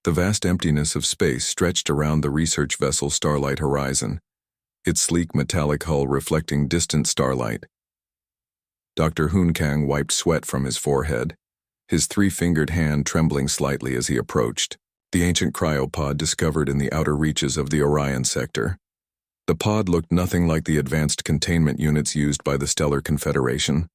The vast emptiness of space stretched around the research vessel Starlight horizon, its sleek metallic hull reflecting distant starlight. Dr. Hunkang wiped sweat from his forehead, his three-fingered hand trembling slightly as he approached the ancient cryopod discovered in the outer reaches of the Orion sector. The pod looked nothing like the advanced containment units used by the Stellar Confederation.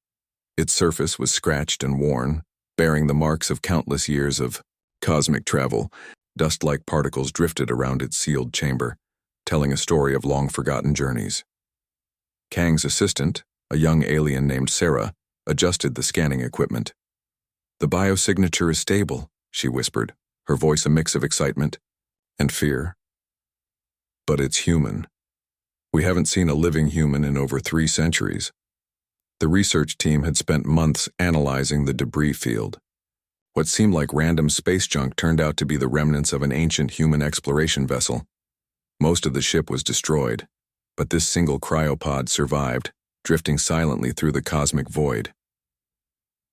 Its surface was scratched and worn, bearing the marks of countless years of cosmic travel. Dust-like particles drifted around its sealed chamber, telling a story of long-forgotten journeys. Kang's assistant, a young alien named Sarah, adjusted the scanning equipment. "The biosignature is stable," she whispered, her voice a mix of excitement and fear. "But it's human. We haven't seen a living human in over 3 centuries." The research team had spent months analyzing the debris field. What seemed like random space junk turned out to be the remnants of an ancient human exploration vessel. Most of the ship was destroyed, but this single cryopod survived, drifting silently through the cosmic void.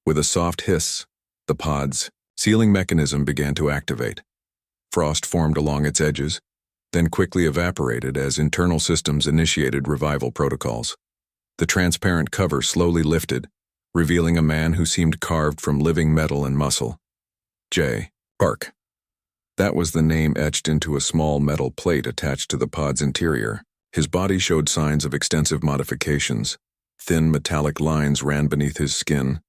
With a soft hiss, the pod's sealing mechanism began to activate. Frost formed along its edges, then quickly evaporated as internal systems initiated revival protocols. The transparent cover slowly lifted, revealing a man who seemed carved from living metal and muscle. J. Park. That was the name etched into a small metal plate attached to the pod's interior. His body showed signs of extensive modifications. Thin metallic lines ran beneath his skin,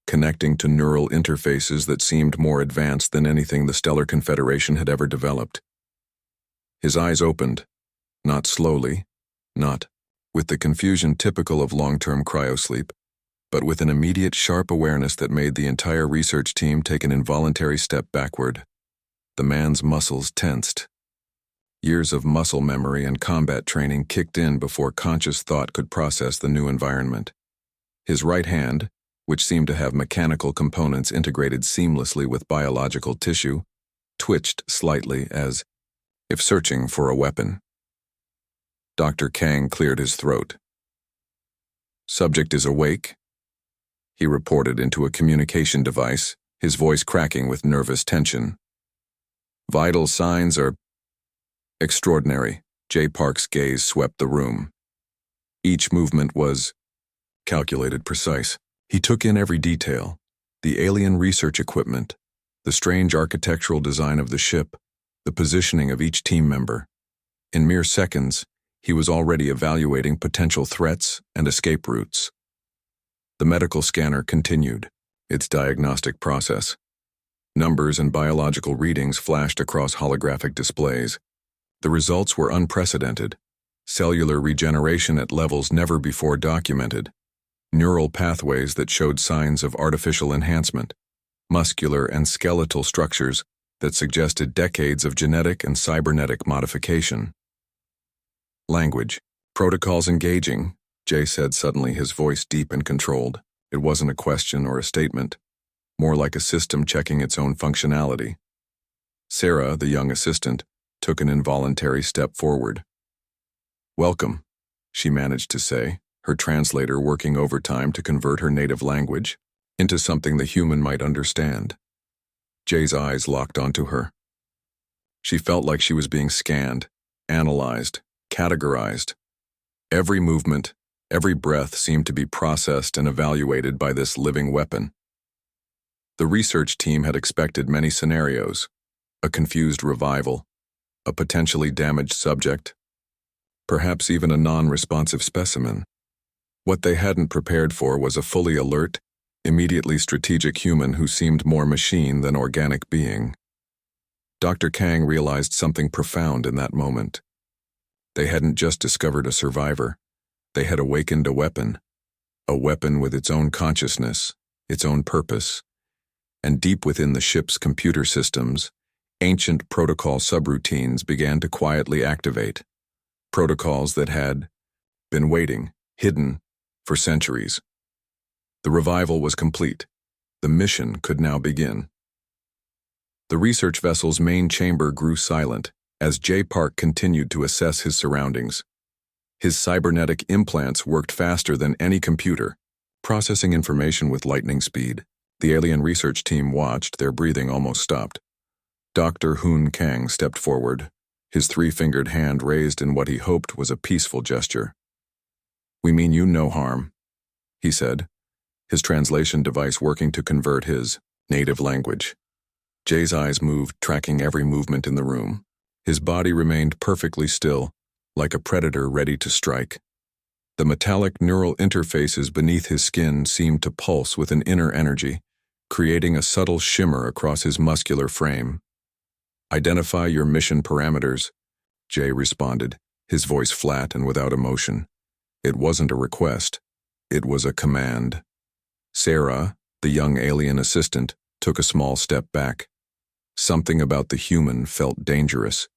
connecting to neural interfaces that seemed more advanced than anything the Stellar Confederation had ever developed. His eyes opened, not slowly, not with the confusion typical of long-term cryosleep, but with an immediate sharp awareness that made the entire research team take an involuntary step backward. The man's muscles tensed. Years of muscle memory and combat training kicked in before conscious thought could process the new environment. His right hand, which seemed to have mechanical components integrated seamlessly with biological tissue, twitched slightly as if searching for a weapon. Dr. Kang cleared his throat. "Subject is awake," he reported into a communication device, his voice cracking with nervous tension. "Vital signs are extraordinary." J. Park's gaze swept the room. Each movement was calculated, precise. He took in every detail: the alien research equipment, the strange architectural design of the ship, the positioning of each team member. In mere seconds, he was already evaluating potential threats and escape routes. The medical scanner continued its diagnostic process. Numbers and biological readings flashed across holographic displays. The results were unprecedented: cellular regeneration at levels never before documented, neural pathways that showed signs of artificial enhancement, muscular and skeletal structures that suggested decades of genetic and cybernetic modification. Language. "Protocols engaging," Jay said suddenly, his voice deep and controlled. It wasn't a question or a statement, more like a system checking its own functionality. Sarah, the young assistant, took an involuntary step forward. "Welcome," she managed to say, her translator working overtime to convert her native language into something the human might understand. Jay's eyes locked onto her. She felt like she was being scanned, analyzed, categorized. Every movement, every breath seemed to be processed and evaluated by this living weapon. The research team had expected many scenarios: a confused revival, a potentially damaged subject, perhaps even a non-responsive specimen. What they hadn't prepared for was a fully alert, immediately strategic human who seemed more machine than organic being. Dr. Kang realized something profound in that moment. They hadn't just discovered a survivor. They had awakened a weapon with its own consciousness, its own purpose. And deep within the ship's computer systems, ancient protocol subroutines began to quietly activate. Protocols that had been waiting, hidden, for centuries. The revival was complete. The mission could now begin. The research vessel's main chamber grew silent as J. Park continued to assess his surroundings. His cybernetic implants worked faster than any computer, processing information with lightning speed. The alien research team watched, their breathing almost stopped. Dr. Hoon Kang stepped forward, his three-fingered hand raised in what he hoped was a peaceful gesture. "We mean you no harm," he said, his translation device working to convert his native language. Jay's eyes moved, tracking every movement in the room. His body remained perfectly still, like a predator ready to strike. The metallic neural interfaces beneath his skin seemed to pulse with an inner energy, creating a subtle shimmer across his muscular frame. "Identify your mission parameters," Jay responded, his voice flat and without emotion. It wasn't a request. It was a command. Sarah, the young alien assistant, took a small step back. Something about the human felt dangerous.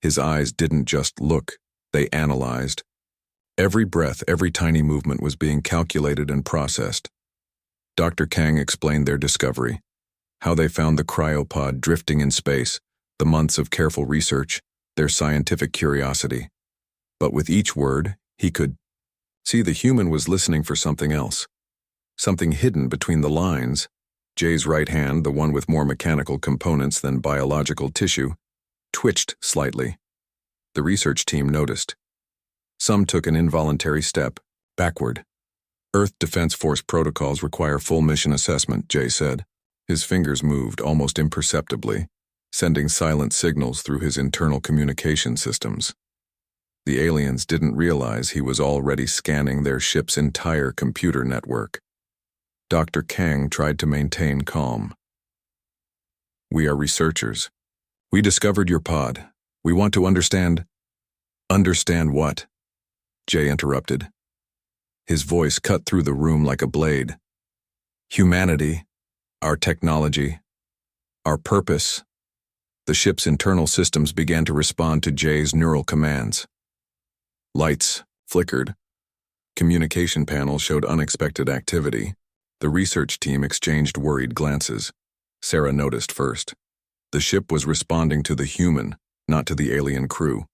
His eyes didn't just look, they analyzed. Every breath, every tiny movement was being calculated and processed. Dr. Kang explained their discovery, how they found the cryopod drifting in space, the months of careful research, their scientific curiosity. But with each word, he could see the human was listening for something else. Something hidden between the lines. Jay's right hand, the one with more mechanical components than biological tissue, twitched slightly. The research team noticed. Some took an involuntary step, backward. "Earth Defense Force protocols require full mission assessment," Jay said. His fingers moved almost imperceptibly, sending silent signals through his internal communication systems. The aliens didn't realize he was already scanning their ship's entire computer network. Dr. Kang tried to maintain calm. "We are researchers. We discovered your pod. We want to understand." "Understand what?" Jay interrupted. His voice cut through the room like a blade. "Humanity, our technology, our purpose." The ship's internal systems began to respond to Jay's neural commands. Lights flickered. Communication panels showed unexpected activity. The research team exchanged worried glances. Sarah noticed first. The ship was responding to the human, not to the alien crew.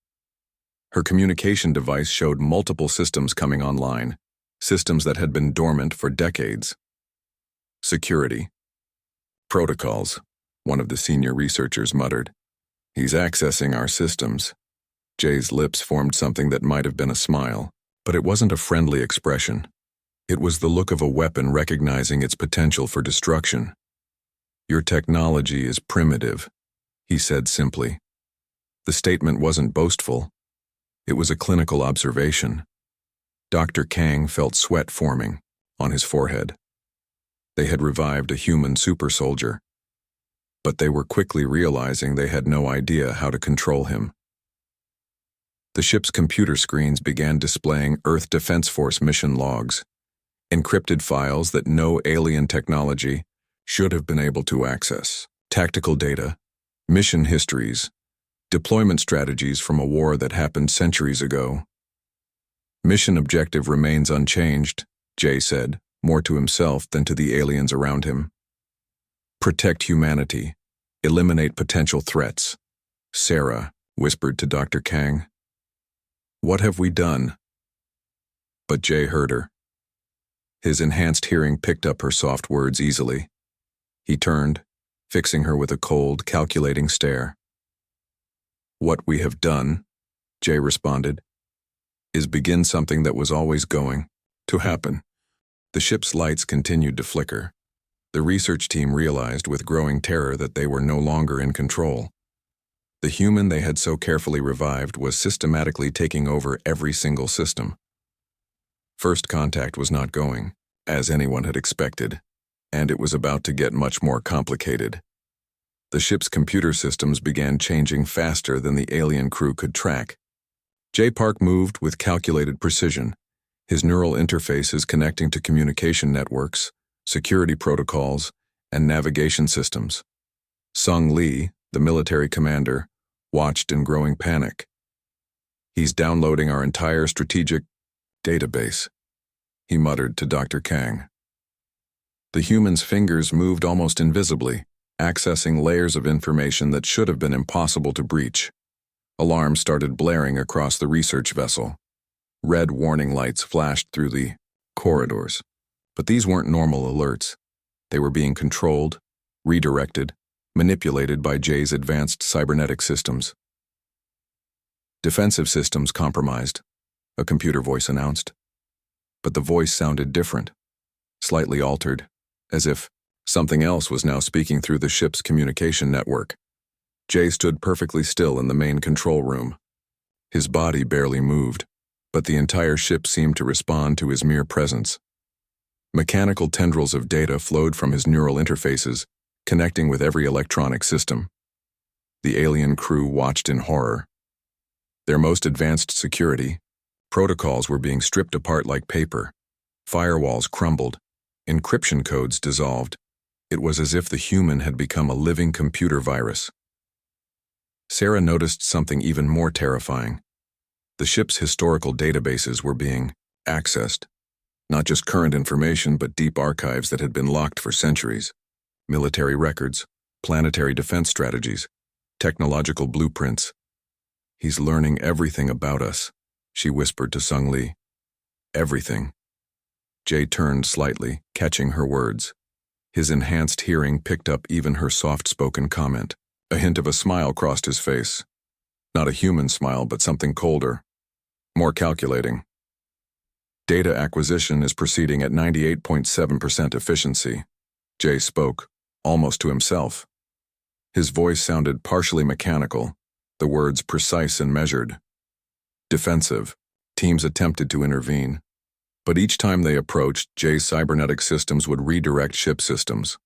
Her communication device showed multiple systems coming online, systems that had been dormant for decades. "Security. Protocols," one of the senior researchers muttered. "He's accessing our systems." Jay's lips formed something that might have been a smile, but it wasn't a friendly expression. It was the look of a weapon recognizing its potential for destruction. "Your technology is primitive," he said simply. The statement wasn't boastful. It was a clinical observation. Dr. Kang felt sweat forming on his forehead. They had revived a human super soldier, but they were quickly realizing they had no idea how to control him. The ship's computer screens began displaying Earth Defense Force mission logs, encrypted files that no alien technology should have been able to access, tactical data, mission histories, deployment strategies from a war that happened centuries ago. "Mission objective remains unchanged," Jay said, more to himself than to the aliens around him. "Protect humanity. Eliminate potential threats," Sarah whispered to Dr. Kang. "What have we done?" But Jay heard her. His enhanced hearing picked up her soft words easily. He turned, fixing her with a cold, calculating stare. "What we have done," Jay responded, "is begin something that was always going to happen." The ship's lights continued to flicker. The research team realized with growing terror that they were no longer in control. The human they had so carefully revived was systematically taking over every single system. First contact was not going, as anyone had expected, and it was about to get much more complicated. The ship's computer systems began changing faster than the alien crew could track. J. Park moved with calculated precision, his neural interfaces connecting to communication networks, security protocols, and navigation systems. Sung Lee, the military commander, watched in growing panic. "He's downloading our entire strategic database," he muttered to Dr. Kang. The human's fingers moved almost invisibly, accessing layers of information that should have been impossible to breach. Alarms started blaring across the research vessel. Red warning lights flashed through the corridors. But these weren't normal alerts. They were being controlled, redirected, manipulated by Jay's advanced cybernetic systems. Defensive systems compromised, a computer voice announced. But the voice sounded different, slightly altered, as if something else was now speaking through the ship's communication network. Jay stood perfectly still in the main control room. His body barely moved, but the entire ship seemed to respond to his mere presence. Mechanical tendrils of data flowed from his neural interfaces, connecting with every electronic system. The alien crew watched in horror. Their most advanced security protocols were being stripped apart like paper. Firewalls crumbled. Encryption codes dissolved. It was as if the human had become a living computer virus. Sarah noticed something even more terrifying. The ship's historical databases were being accessed. Not just current information, but deep archives that had been locked for centuries. Military records, planetary defense strategies, technological blueprints. "He's learning everything about us," she whispered to Sung Lee. "Everything." Jay turned slightly, catching her words. His enhanced hearing picked up even her soft-spoken comment. A hint of a smile crossed his face. Not a human smile, but something colder, more calculating. "Data acquisition is proceeding at 98.7% efficiency." Jay spoke, almost to himself. His voice sounded partially mechanical, the words precise and measured. Defensive. Teams attempted to intervene. But each time they approached, Jay's cybernetic systems would redirect ship systems.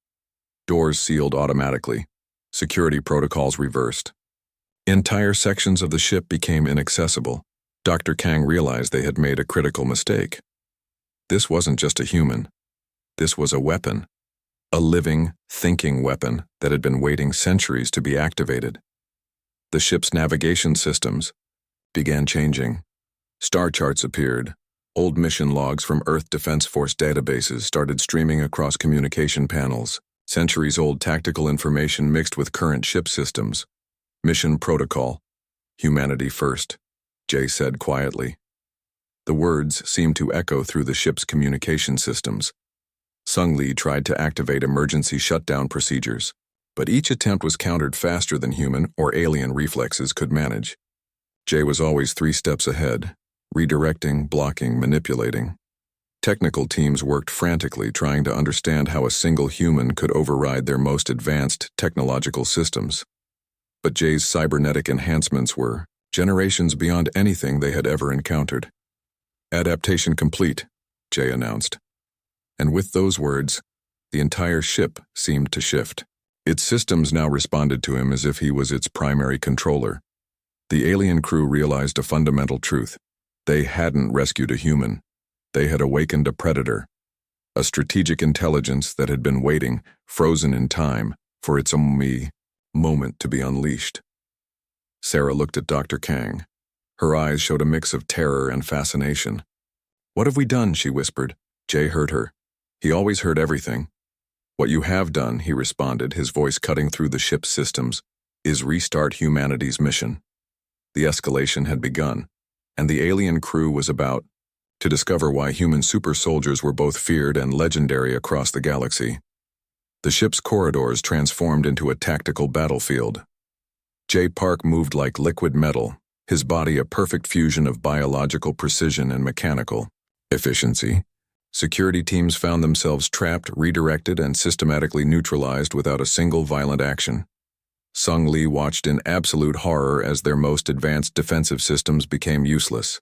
Doors sealed automatically. Security protocols reversed. Entire sections of the ship became inaccessible. Dr. Kang realized they had made a critical mistake. This wasn't just a human. This was a weapon. A living, thinking weapon that had been waiting centuries to be activated. The ship's navigation systems began changing. Star charts appeared. Old mission logs from Earth Defense Force databases started streaming across communication panels. Centuries-old tactical information mixed with current ship systems. "Mission protocol. Humanity first," Jay said quietly. The words seemed to echo through the ship's communication systems. Sung Lee tried to activate emergency shutdown procedures, but each attempt was countered faster than human or alien reflexes could manage. Jay was always 3 steps ahead, redirecting, blocking, manipulating. Technical teams worked frantically trying to understand how a single human could override their most advanced technological systems. But Jay's cybernetic enhancements were generations beyond anything they had ever encountered. "Adaptation complete," Jay announced. And with those words, the entire ship seemed to shift. Its systems now responded to him as if he was its primary controller. The alien crew realized a fundamental truth. They hadn't rescued a human. They had awakened a predator, a strategic intelligence that had been waiting, frozen in time, for its moment to be unleashed. Sarah looked at Dr. Kang. Her eyes showed a mix of terror and fascination. "What have we done?" she whispered. Jay heard her. He always heard everything. "What you have done," he responded, his voice cutting through the ship's systems, "is restart humanity's mission." The escalation had begun, and the alien crew was about to discover why human super soldiers were both feared and legendary across the galaxy. The ship's corridors transformed into a tactical battlefield. Jay Park moved like liquid metal, his body a perfect fusion of biological precision and mechanical efficiency. Security teams found themselves trapped, redirected, and systematically neutralized without a single violent action. Sung Lee watched in absolute horror as their most advanced defensive systems became useless.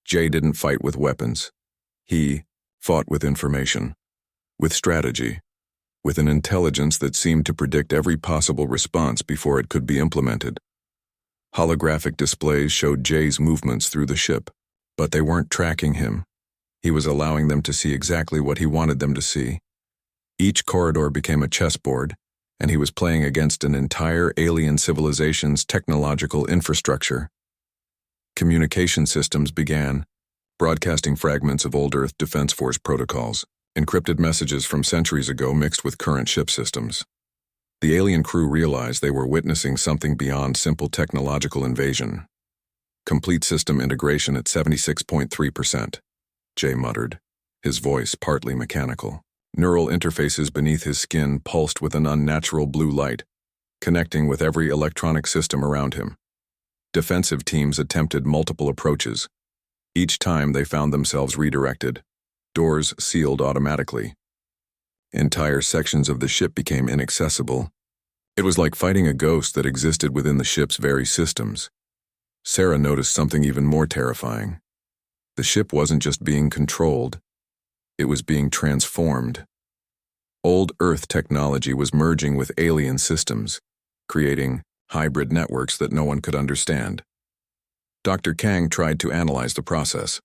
Jay didn't fight with weapons. He fought with information, with strategy, with an intelligence that seemed to predict every possible response before it could be implemented. Holographic displays showed Jay's movements through the ship, but they weren't tracking him. He was allowing them to see exactly what he wanted them to see. Each corridor became a chessboard, and he was playing against an entire alien civilization's technological infrastructure. Communication systems began, broadcasting fragments of old Earth Defense Force protocols, encrypted messages from centuries ago mixed with current ship systems. The alien crew realized they were witnessing something beyond simple technological invasion. "Complete system integration at 76.3%, Jay muttered, his voice partly mechanical. Neural interfaces beneath his skin pulsed with an unnatural blue light, connecting with every electronic system around him. Defensive teams attempted multiple approaches. Each time they found themselves redirected, doors sealed automatically. Entire sections of the ship became inaccessible. It was like fighting a ghost that existed within the ship's very systems. Sarah noticed something even more terrifying. The ship wasn't just being controlled, it was being transformed. Old Earth technology was merging with alien systems, creating hybrid networks that no one could understand. Dr. Kang tried to analyze the process,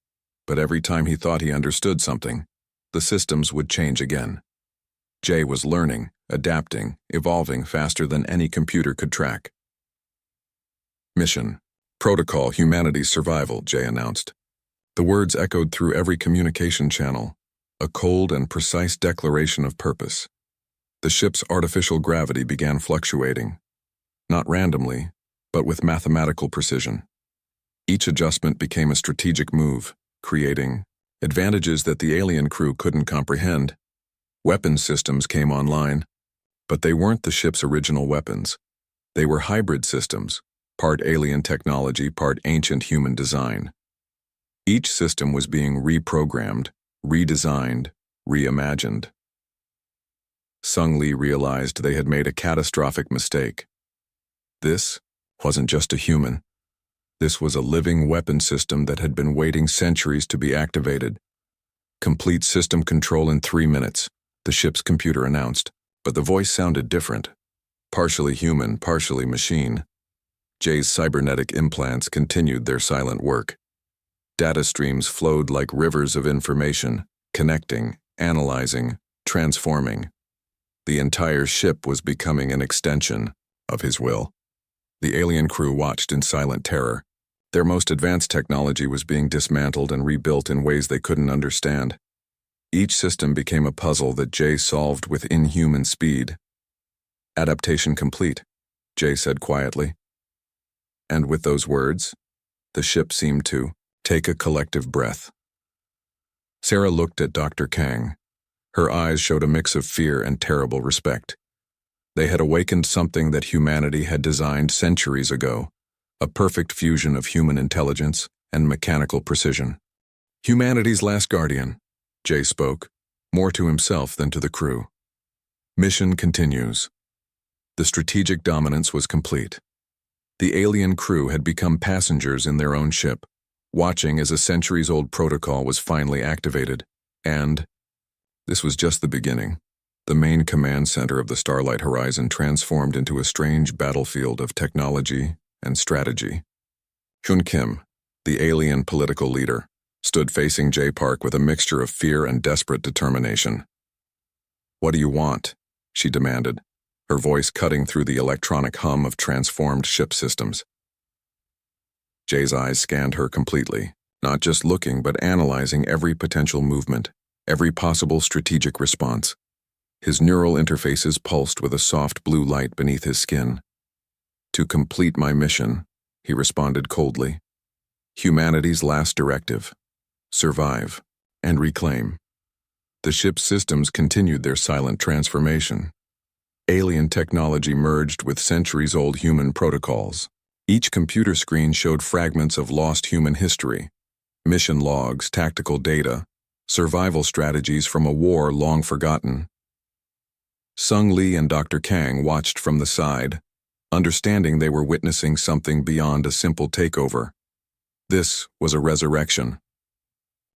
but every time he thought he understood something, the systems would change again. Jay was learning, adapting, evolving faster than any computer could track. Mission. Protocol Humanity's Survival, Jay announced. The words echoed through every communication channel, a cold and precise declaration of purpose. The ship's artificial gravity began fluctuating, not randomly, but with mathematical precision. Each adjustment became a strategic move, creating advantages that the alien crew couldn't comprehend. Weapons systems came online, but they weren't the ship's original weapons. They were hybrid systems, part alien technology, part ancient human design. Each system was being reprogrammed, redesigned, reimagined. Sung Lee realized they had made a catastrophic mistake. This wasn't just a human. This was a living weapon system that had been waiting centuries to be activated. Complete system control in 3 minutes, the ship's computer announced, but the voice sounded different. Partially human, partially machine. Jay's cybernetic implants continued their silent work. Data streams flowed like rivers of information, connecting, analyzing, transforming. The entire ship was becoming an extension of his will. The alien crew watched in silent terror. Their most advanced technology was being dismantled and rebuilt in ways they couldn't understand. Each system became a puzzle that Jay solved with inhuman speed. Adaptation complete, Jay said quietly. And with those words, the ship seemed to take a collective breath. Sarah looked at Dr. Kang. Her eyes showed a mix of fear and terrible respect. They had awakened something that humanity had designed centuries ago, a perfect fusion of human intelligence and mechanical precision. Humanity's last guardian, Jay spoke, more to himself than to the crew. Mission continues. The strategic dominance was complete. The alien crew had become passengers in their own ship, watching as a centuries-old protocol was finally activated, and this was just the beginning. The main command center of the Starlight Horizon transformed into a strange battlefield of technology and strategy. Hyun Kim, the alien political leader, stood facing Jay Park with a mixture of fear and desperate determination. "What do you want?" she demanded, her voice cutting through the electronic hum of transformed ship systems. Jay's eyes scanned her completely, not just looking but analyzing every potential movement, every possible strategic response. His neural interfaces pulsed with a soft blue light beneath his skin. "To complete my mission," he responded coldly. "Humanity's last directive. Survive and reclaim." The ship's systems continued their silent transformation. Alien technology merged with centuries-old human protocols. Each computer screen showed fragments of lost human history, mission logs, tactical data, survival strategies from a war long forgotten. Sung Lee and Dr. Kang watched from the side, understanding they were witnessing something beyond a simple takeover. This was a resurrection.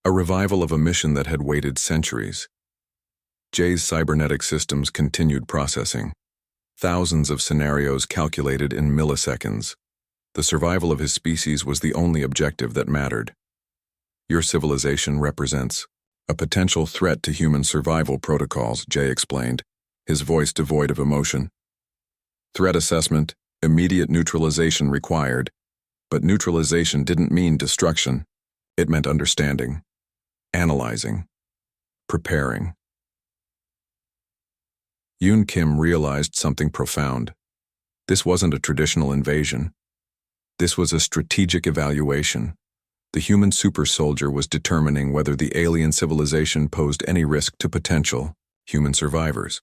A revival of a mission that had waited centuries. Jay's cybernetic systems continued processing. Thousands of scenarios calculated in milliseconds. The survival of his species was the only objective that mattered. "Your civilization represents a potential threat to human survival protocols," Jay explained, his voice devoid of emotion. "Threat assessment, immediate neutralization required, but neutralization didn't mean destruction. It meant understanding, analyzing, preparing." Yoon Kim realized something profound. This wasn't a traditional invasion. This was a strategic evaluation. The human super soldier was determining whether the alien civilization posed any risk to potential human survivors.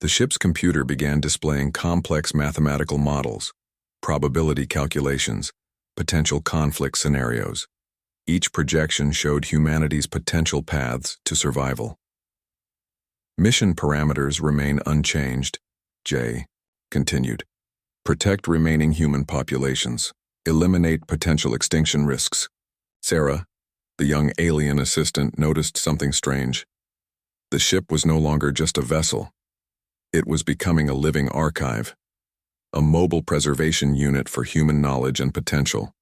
The ship's computer began displaying complex mathematical models, probability calculations, potential conflict scenarios. Each projection showed humanity's potential paths to survival. Mission parameters remain unchanged, Jay continued. Protect remaining human populations. Eliminate potential extinction risks. Sarah, the young alien assistant, noticed something strange. The ship was no longer just a vessel. It was becoming a living archive, a mobile preservation unit for human knowledge and potential.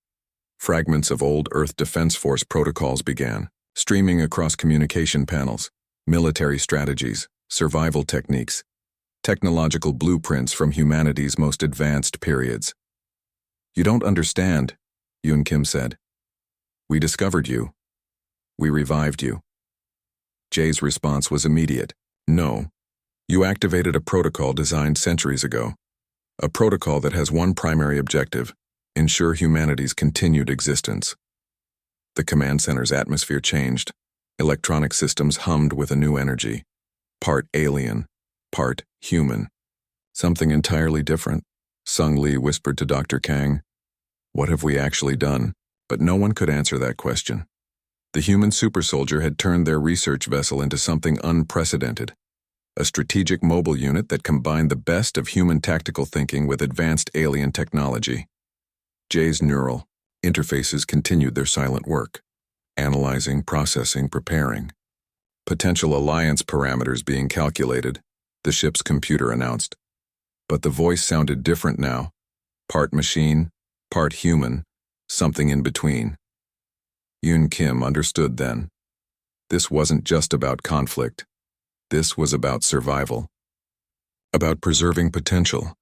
Fragments of old Earth Defense Force protocols began, streaming across communication panels, military strategies, survival techniques, technological blueprints from humanity's most advanced periods. You don't understand, Yoon Kim said. We discovered you. We revived you. Jay's response was immediate. No. You activated a protocol designed centuries ago. A protocol that has one primary objective: ensure humanity's continued existence. The command center's atmosphere changed. Electronic systems hummed with a new energy. Part alien, part human. Something entirely different, Sung Lee whispered to Dr. Kang. What have we actually done? But no one could answer that question. The human supersoldier had turned their research vessel into something unprecedented. A strategic mobile unit that combined the best of human tactical thinking with advanced alien technology. Jay's neural interfaces continued their silent work, analyzing, processing, preparing. Potential alliance parameters being calculated, the ship's computer announced. But the voice sounded different now. Part machine, part human, something in between. Yoon Kim understood then. This wasn't just about conflict. This was about survival. About preserving potential.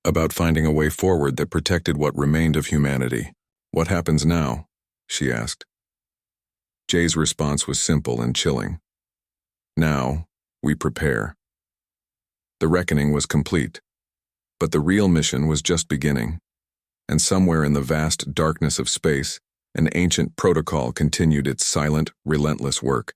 About finding a way forward that protected what remained of humanity. What happens now? She asked. Jay's response was simple and chilling. Now, we prepare. The reckoning was complete. But the real mission was just beginning. And somewhere in the vast darkness of space, an ancient protocol continued its silent, relentless work.